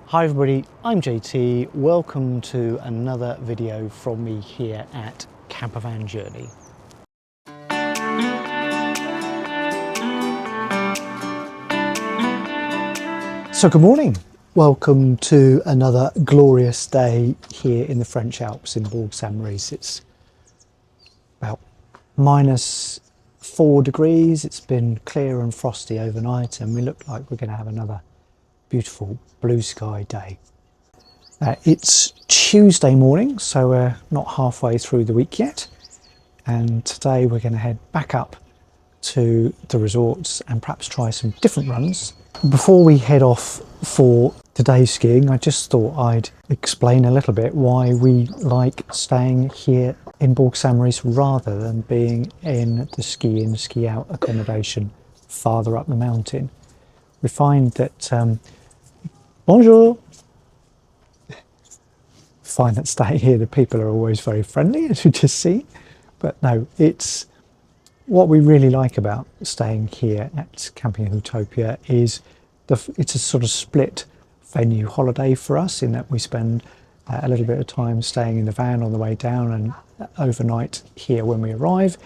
Hi everybody, I'm JT. Welcome to another video from me here at Campervan Journey. So good morning. Welcome to another glorious day here in the French Alps in Bourg St Maurice. It's about -4 degrees. It's been clear and frosty overnight and we look like we're going to have another beautiful blue sky day. It's Tuesday morning, so we're not halfway through the week yet, and today we're going to head back up to the resorts and perhaps try some different runs. Before we head off for today's skiing, I just thought I'd explain a little bit why we like staying here in Bourg St Maurice rather than being in the ski in, ski out accommodation farther up the mountain. We find that bonjour. Find that staying here, the people are always very friendly, as we just see. But no, it's what we really like about staying here at Camping Huttopia is it's a sort of split venue holiday for us, in that we spend a little bit of time staying in the van on the way down and overnight here when we arrive,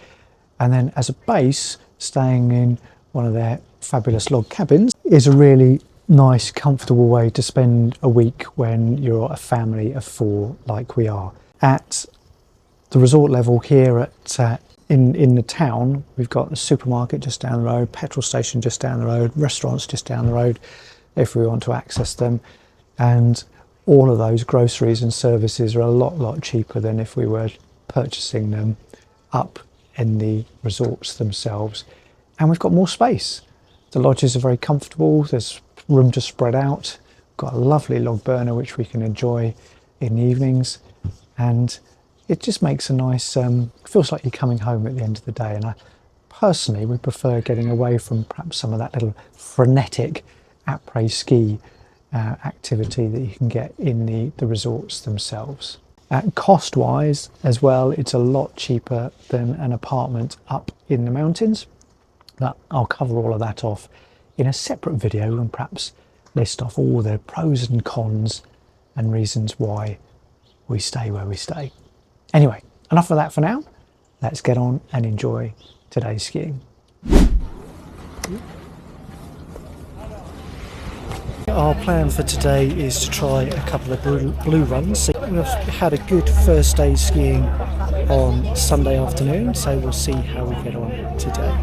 and then as a base staying in one of their fabulous log cabins is a really nice, comfortable way to spend a week when you're a family of 4 like we are. At the resort level here at in the town, we've got a supermarket just down the road, petrol station just down the road, restaurants just down the road if we want to access them, and all of those groceries and services are a lot cheaper than if we were purchasing them up in the resorts themselves. And we've got more space. The lodges are very comfortable, there's room to spread out, got a lovely log burner which we can enjoy in the evenings, and it just makes a nice feels like you're coming home at the end of the day. And I personally would prefer getting away from perhaps some of that little frenetic après ski activity that you can get in the resorts themselves. Cost wise as well, it's a lot cheaper than an apartment up in the mountains, but I'll cover all of that off in a separate video and perhaps list off all the pros and cons and reasons why we stay where we stay. Anyway, enough of that for now. Let's get on and enjoy today's skiing. Our plan for today is to try a couple of blue runs. We've had a good first day skiing on Sunday afternoon, so we'll see how we get on today.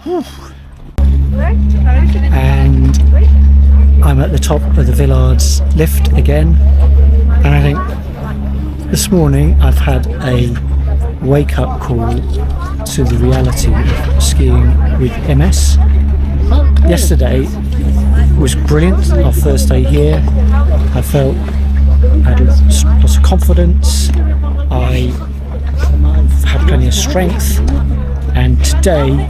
And I'm at the top of the Villards lift again, and I think this morning I've had a wake-up call to the reality of skiing with MS. Yesterday was brilliant, our first day here. I felt I had lots of confidence, I've had plenty of strength, and today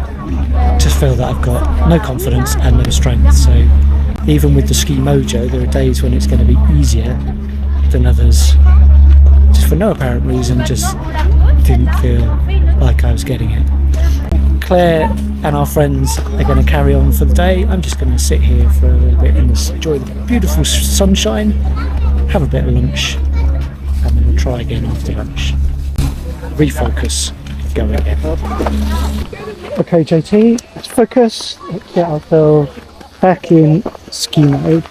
just feel that I've got no confidence and no strength. So even with the ski mojo, there are days when it's going to be easier than others, just for no apparent reason, just didn't feel like I was getting it. Claire and our friends are going to carry on for the day. I'm just going to sit here for a little bit and enjoy the beautiful sunshine, have a bit of lunch, and then we'll try again after lunch. Refocus, go again. Okay JT, let's focus, let's get ourselves back in ski mode.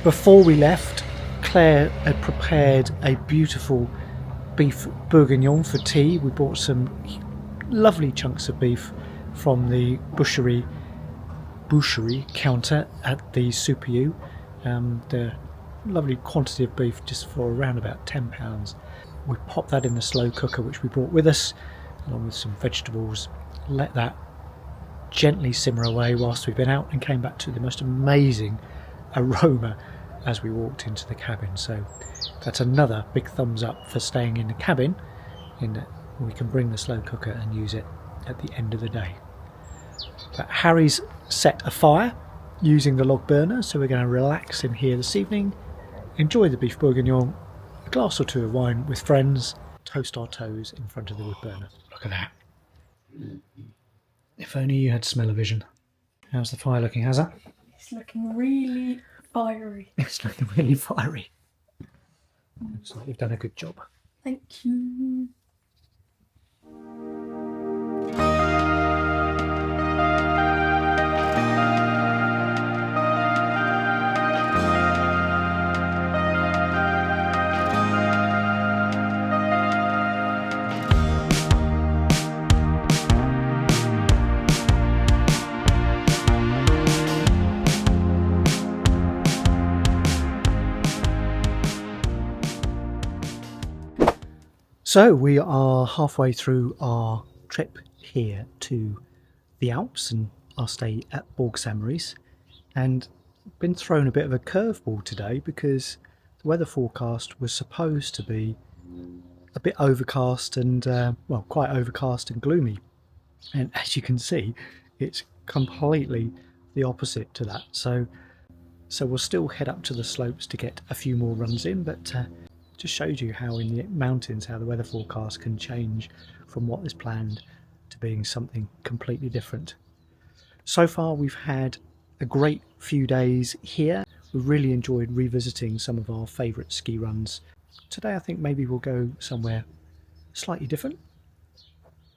Before we left, Claire had prepared a beautiful beef bourguignon for tea. We bought some lovely chunks of beef from the boucherie counter at the Super U. The lovely quantity of beef just for around about £10. We popped that in the slow cooker which we brought with us, along with some vegetables. Let that gently simmer away whilst we've been out, and came back to the most amazing aroma as we walked into the cabin. So that's another big thumbs up for staying in the cabin, in that we can bring the slow cooker and use it at the end of the day. But Harry's set a fire using the log burner, so we're going to relax in here this evening, enjoy the beef bourguignon, a glass or two of wine with friends, toast our toes in front of the wood burner. Look at that. If only you had smell-o-vision. How's the fire looking, Hazza? It's looking really fiery. It's looking really fiery. Looks like you've done a good job. Thank you. So we are halfway through our trip here to the Alps and our stay at Bourg St Maurice, and been thrown a bit of a curveball today because the weather forecast was supposed to be a bit overcast and well, quite overcast and gloomy, and as you can see it's completely the opposite to that. So we'll still head up to the slopes to get a few more runs in, but just showed you how in the mountains how the weather forecast can change from what is planned to being something completely different. So far we've had a great few days here. We've really enjoyed revisiting some of our favourite ski runs. Today I think maybe we'll go somewhere slightly different,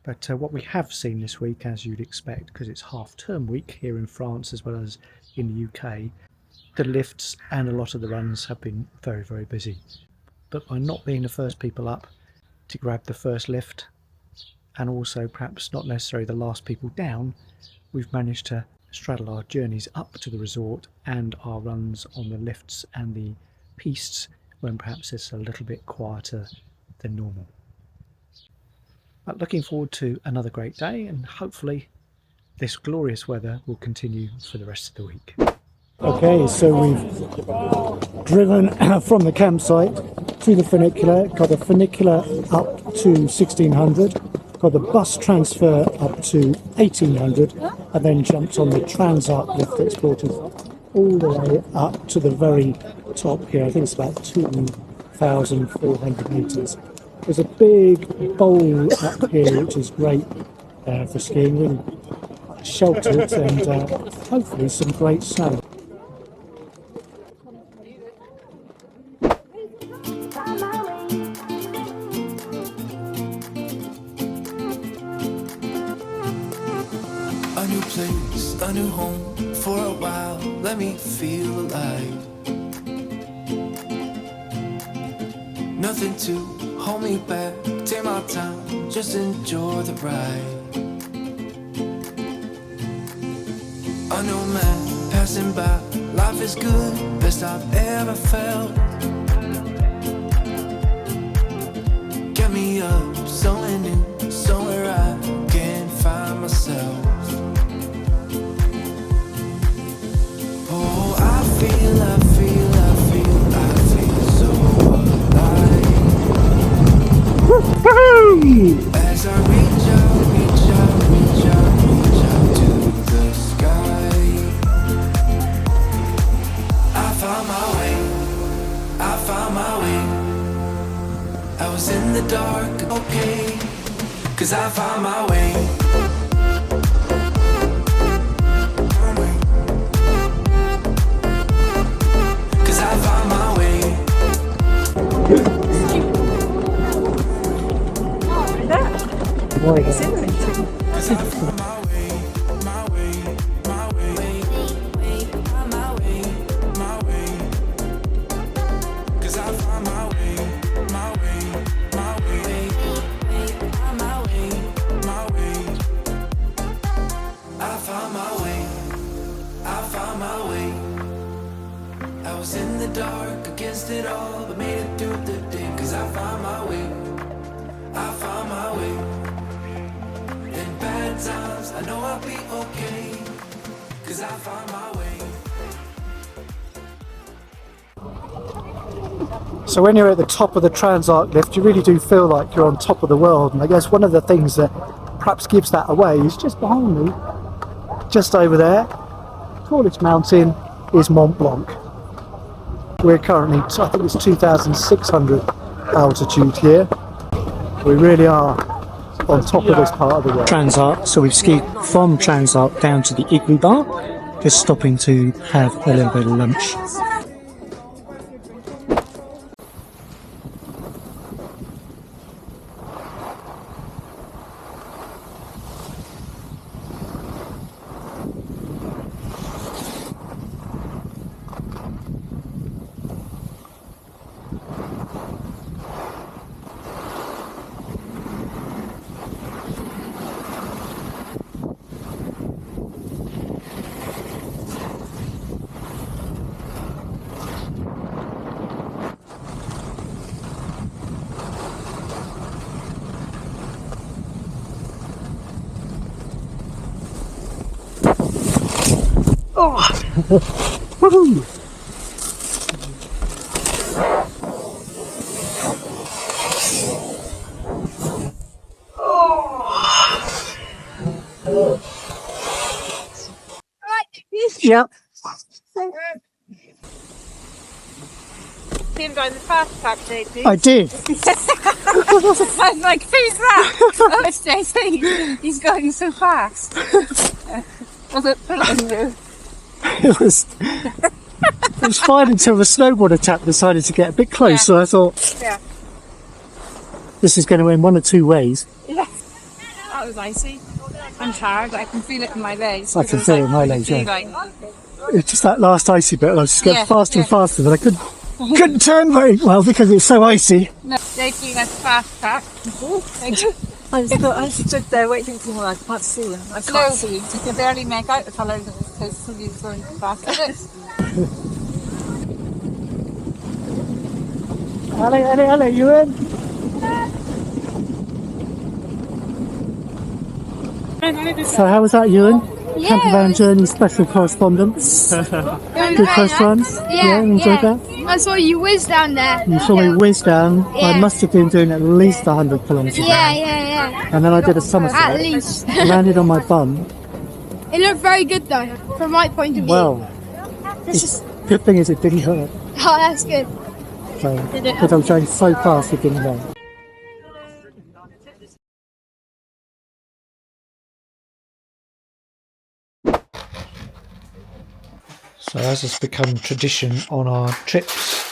but what we have seen this week, as you'd expect because it's half-term week here in France as well as in the UK, the lifts and a lot of the runs have been very, very busy. But by not being the first people up to grab the first lift, and also perhaps not necessarily the last people down, we've managed to straddle our journeys up to the resort and our runs on the lifts and the pistes when perhaps it's a little bit quieter than normal. But looking forward to another great day, and hopefully this glorious weather will continue for the rest of the week. Okay, so we've driven from the campsite to the funicular, got the funicular up to 1600, got the bus transfer up to 1800, and then jumped on the Transarc lift that's brought us all the way up to the very top here. I think it's about 2,400 metres. There's a big bowl up here which is great for skiing, really sheltered, and hopefully some great snow. A new place, a new home, for a while, let me feel alive. Nothing to hold me back, take my time, just enjoy the ride. A new man passing by, life is good, best I've ever felt. Get me up, somewhere new, somewhere I can find myself. Oh, I feel so alive. As I reach out to the sky. I found my way. I was in the dark, okay, 'cause I found my way. So when you're at the top of the Transarc lift, you really do feel like you're on top of the world, and I guess one of the things that perhaps gives that away is just behind me, just over there, tallest mountain is Mont Blanc. We're currently, I think it's 2,600 altitude here. We really are on top of this part of the world. Transarc, so we've skied from Transarc down to the Igloo Bar, just stopping to have a little bit of lunch. Oh! Woohoo! Yep. See him going the fast track, JP? I did. I was like, who's that? Oh, it's JP. He's going so fast. Was it brilliant? It was fine until the snowboarder tap decided to get a bit close, so I thought, this is going to end one of two ways. Yeah. That was icy. I'm tired, I can feel it in my legs. I can feel it in my legs, yeah. Like, It's just that last icy bit, and I was just getting faster and faster, but I couldn't turn very well because it's so icy. no, JP went fast track. I just thought I stood there waiting for I can't see them. I can't see. You can barely make out the fellow because somebody's going fast. Hello, you in? So how was that, Ewan? Yeah, Campervan journey special correspondence. Good first run? Yeah, enjoyed that? I saw you whiz down there. You saw me whiz down. I Yeah. must have been doing at least 100 kilometres an hour. Yeah. And then I did a somersault. At least. Landed on my bum. It looked very good though, from my point of view. Well, good thing is it didn't hurt. Oh, that's good. So, because I was going so fast it didn't hurt. So as has become tradition on our trips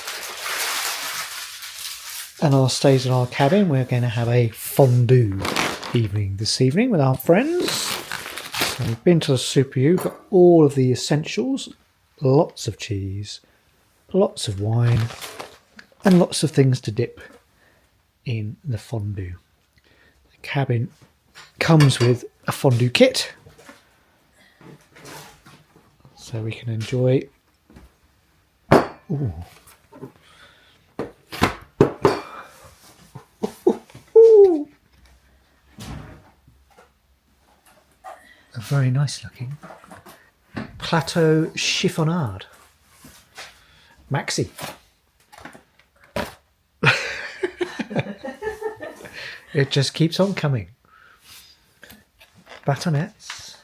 and our stays in our cabin, we're going to have a fondue evening this evening with our friends. So we've been to the Super U, got all of the essentials, lots of cheese, lots of wine, and lots of things to dip in the fondue. The cabin comes with a fondue kit, so we can enjoy. Ooh. A very nice looking plateau chiffonade maxi. It just keeps on coming. Batonettes,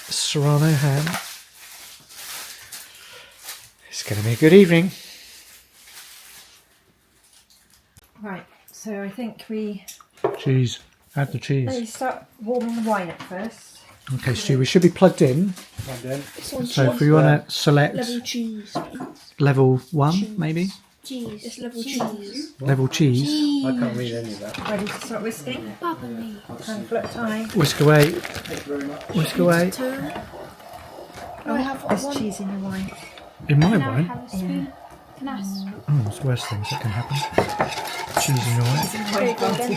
serrano ham. It's going to be a good evening. Right, so I think we Cheese. Add the cheese. start warming the wine up first. Okay, Stu, we should be plugged in. So if we want to select Level cheese. level 1, maybe? Cheese. It's level cheese. Level cheese. I can't read any of that. Ready to start whisking? Bubbly. Handful at a time. Whisk away. Whisk away. I have There's one. cheese in your wine. In my Can I wine? have a spoon? Can I have Oh, there's worse things that can happen. Cheese in your wine. Wine party.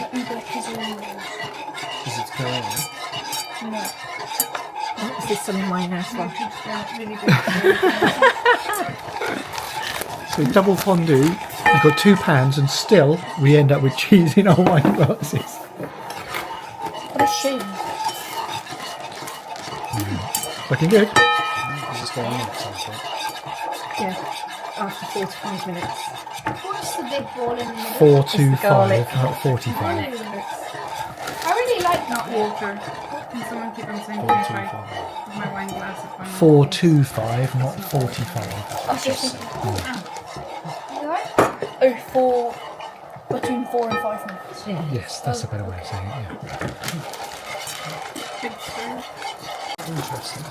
Is it going on? Is this some in wine as well? So double fondue, we've got 2 pans and still we end up with cheese in our wine glasses. What a shame. Looking good. Is this going on at some point? Yeah, after 45 minutes. What's the big ball in the middle? 4 It's to the 5, garlic. not 45. I really like that Water. Can someone keep on saying my wine glass at one 4 to 5, not 45. You right? Oh, between 4 and 5 minutes. Yeah. Yes, that's a better way of saying it, yeah. Interesting.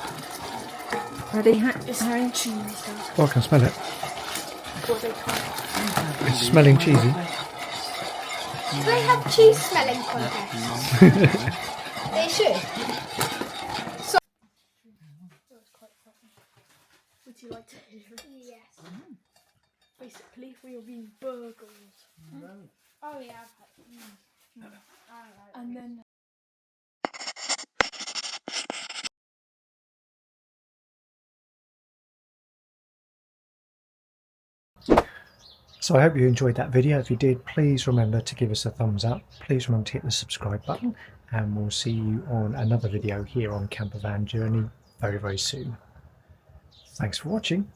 Ready? Harry? Cheese. Well, I can smell it. It's smelling cheesy. Do they have cheese smelling contests? They should. Would you like to hear it? Yes. Basically, we are being burgled. Oh yeah. And then So I hope you enjoyed that video. If you did, please remember to give us a thumbs up. Please remember to hit the subscribe button, and we'll see you on another video here on Campervan Journey very, very soon. Thanks for watching.